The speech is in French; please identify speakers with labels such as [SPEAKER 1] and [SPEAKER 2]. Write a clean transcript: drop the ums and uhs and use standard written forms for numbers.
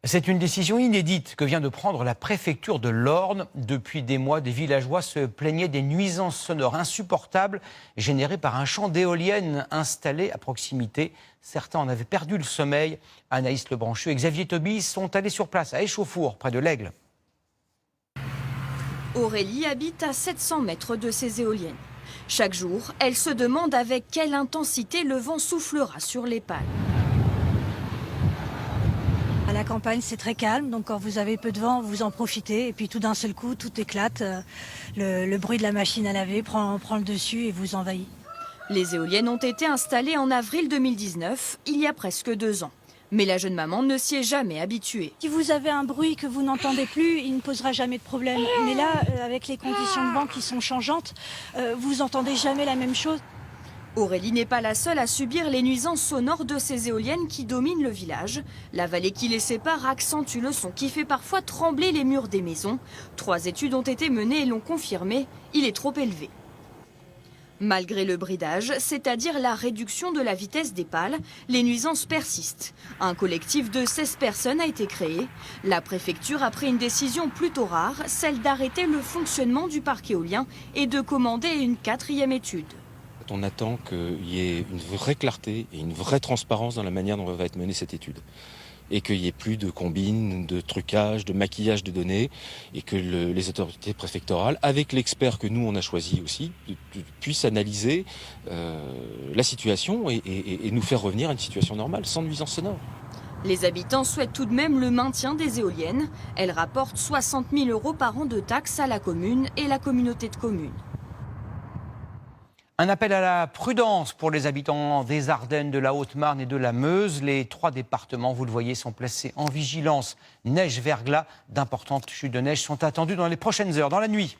[SPEAKER 1] C'est une décision inédite que vient de prendre la préfecture de l'Orne. Depuis des mois, des villageois se plaignaient des nuisances sonores insupportables générées par un champ d'éoliennes installé à proximité. Certains en avaient perdu le sommeil. Anaïs Lebranchu et Xavier Tobis sont allés sur place à Échauffour, près de l'Aigle.
[SPEAKER 2] Aurélie habite à 700 mètres de ces éoliennes. Chaque jour, elle se demande avec quelle intensité le vent soufflera sur les pales.
[SPEAKER 3] À la campagne, c'est très calme, donc quand vous avez peu de vent, vous en profitez. Et puis tout d'un seul coup, tout éclate. Le bruit de la machine à laver prend le dessus et vous envahit.
[SPEAKER 2] Les éoliennes ont été installées en avril 2019, il y a presque 2 ans. Mais la jeune maman ne s'y est jamais habituée.
[SPEAKER 3] Si vous avez un bruit que vous n'entendez plus, il ne posera jamais de problème. Mais là, avec les conditions de vent qui sont changeantes, vous n'entendez jamais la même chose.
[SPEAKER 2] Aurélie n'est pas la seule à subir les nuisances sonores de ces éoliennes qui dominent le village. La vallée qui les sépare accentue le son qui fait parfois trembler les murs des maisons. 3 études ont été menées et l'ont confirmé, il est trop élevé. Malgré le bridage, c'est-à-dire la réduction de la vitesse des pales, les nuisances persistent. Un collectif de 16 personnes a été créé. La préfecture a pris une décision plutôt rare, celle d'arrêter le fonctionnement du parc éolien et de commander une 4e étude.
[SPEAKER 4] On attend qu'il y ait une vraie clarté et une vraie transparence dans la manière dont va être menée cette étude. Et qu'il n'y ait plus de combines, de trucage, de maquillage de données, et que les autorités préfectorales, avec l'expert que nous on a choisi aussi, puissent analyser la situation et nous faire revenir à une situation normale, sans nuisance sonore.
[SPEAKER 2] Les habitants souhaitent tout de même le maintien des éoliennes. Elles rapportent 60 000 € par an de taxes à la commune et la communauté de communes.
[SPEAKER 1] Un appel à la prudence pour les habitants des Ardennes, de la Haute-Marne et de la Meuse. Les 3 départements, vous le voyez, sont placés en vigilance neige-verglas. D'importantes chutes de neige sont attendues dans les prochaines heures, dans la nuit.